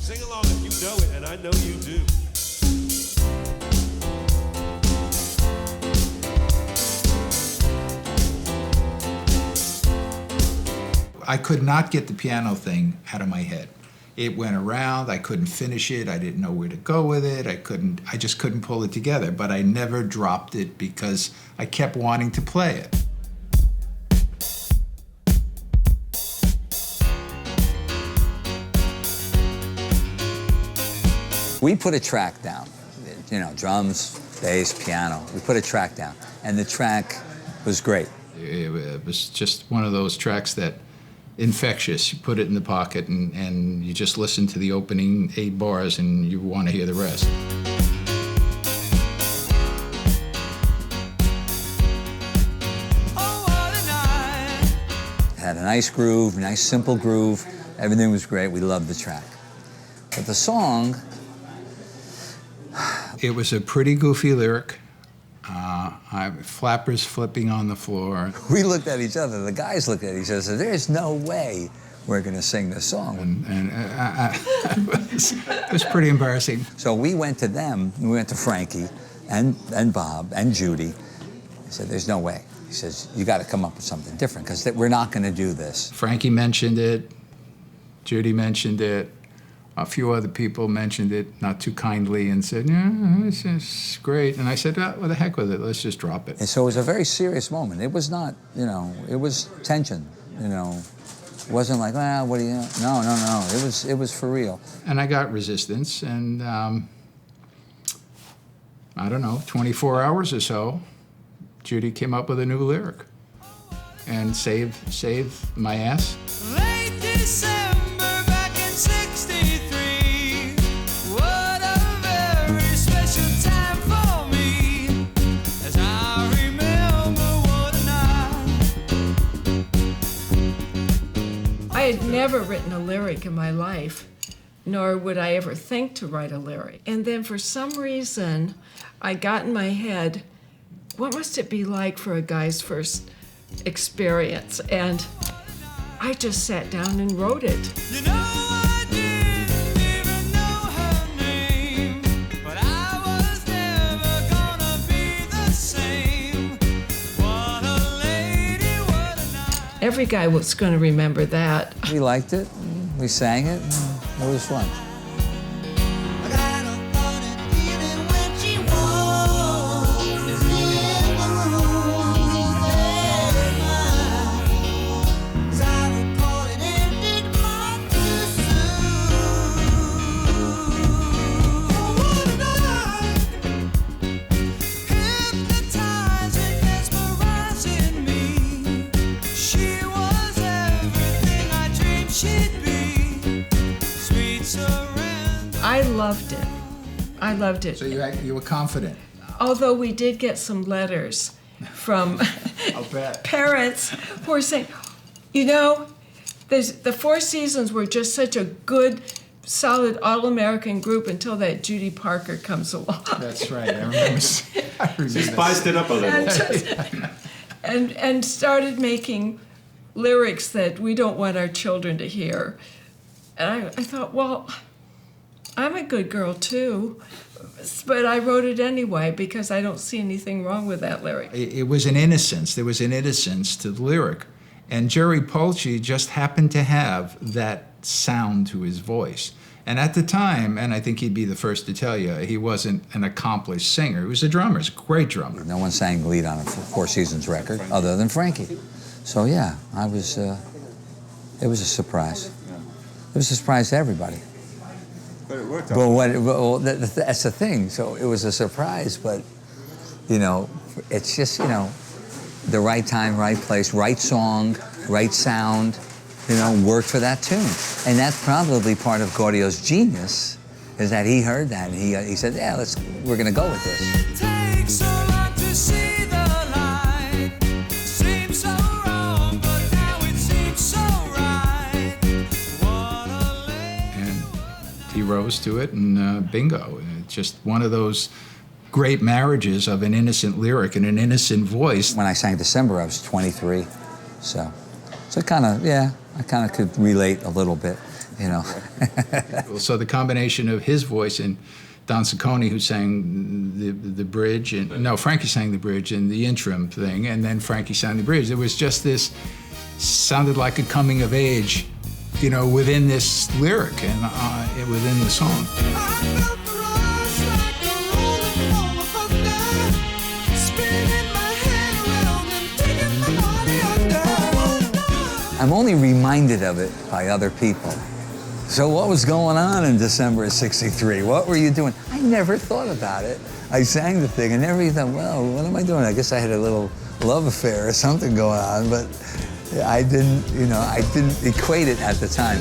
Sing along if you know it, and I know you do. I could not get the piano thing out of my head. It went around, I couldn't finish it, I didn't know where to go with it, I just couldn't pull it together, but I never dropped it because I kept wanting to play it. We put a track down, you know, drums, bass, piano. We put a track down, and the track was great. It was just one of those tracks that infectious. You put it in the pocket and you just listen to the opening 8 bars and you want to hear the rest. It had a nice groove, nice simple groove. Everything was great. We loved the track. But the song... It was a pretty goofy lyric. Flappers flipping on the floor. We looked at each other, the guys looked at each other and said, there's no way we're going to sing this song. It was pretty embarrassing. So we went to them, we went to Frankie and Bob and Judy. He said, there's no way. He says, you got to come up with something different because we're not going to do this. Frankie mentioned it, Judy mentioned it, a few other people mentioned it, not too kindly, and said, yeah, this is great. And I said, oh, well, the heck with it, let's just drop it. And so it was a very serious moment. It was not, you know, it was tension, you know. It wasn't like, well, what do you know? No. It was for real. And I got resistance, and I don't know, 24 hours or so, Judy came up with a new lyric and saved my ass. Late December back in 63, what a very special time for me, as I remember what a night. I had never written a lyric in my life, nor would I ever think to write a lyric. And then for some reason, I got in my head, what must it be like for a guy's first experience? And I just sat down and wrote it. You know, I didn't even know her name, but I was never gonna be the same. What a lady, what a night. Every guy was going to remember that. We liked it, we sang it, and it was fun. I got a funny feeling when she walks in the room. As I recall it ended far too soon. What a night, hypnotizing, mesmerizing me. She was everything I dreamed she'd be. Sweet surrender. I loved it. I loved it. So you were confident. Although we did get some letters from I'll bet. parents who were saying, you know, the Four Seasons were just such a good, solid, all-American group until that Judy Parker comes along. That's right, I remember. She spiced it up a little. and started making lyrics that we don't want our children to hear. And I thought, well, I'm a good girl too, but I wrote it anyway because I don't see anything wrong with that lyric. It was an innocence. There was an innocence to the lyric. And Gerry Polci just happened to have that sound to his voice. And at the time, and I think he'd be the first to tell you, he wasn't an accomplished singer. He was a drummer, he's a great drummer. No one sang lead on a Four Seasons record other than Frankie. So yeah, it was a surprise. It was a surprise to everybody. But it worked out. Well, that's the thing. So it was a surprise, but, you know, it's just, you know, the right time, right place, right song, right sound, you know, worked for that tune. And that's probably part of Gaudio's genius, is that he heard that and he said, yeah, we're going to go with this. It takes so long to see the light. Seems so wrong, but now it seems so right. What a lady. And he rose to it, and bingo. Just one of those great marriages of an innocent lyric and an innocent voice. When I sang December, I was 23, so kind of, yeah, I kind of could relate a little bit. you know. So the combination of his voice and Don Ciccone, who sang the bridge, and no, Frankie sang the bridge and the interim thing, and then Frankie sang the bridge. There was just this, sounded like a coming of age, you know, within this lyric and within the song. I'm only reminded of it by other people. So what was going on in December of '63? What were you doing? I never thought about it. I sang the thing and never even thought, well, what am I doing? I guess I had a little love affair or something going on, but I didn't, you know, I didn't equate it at the time.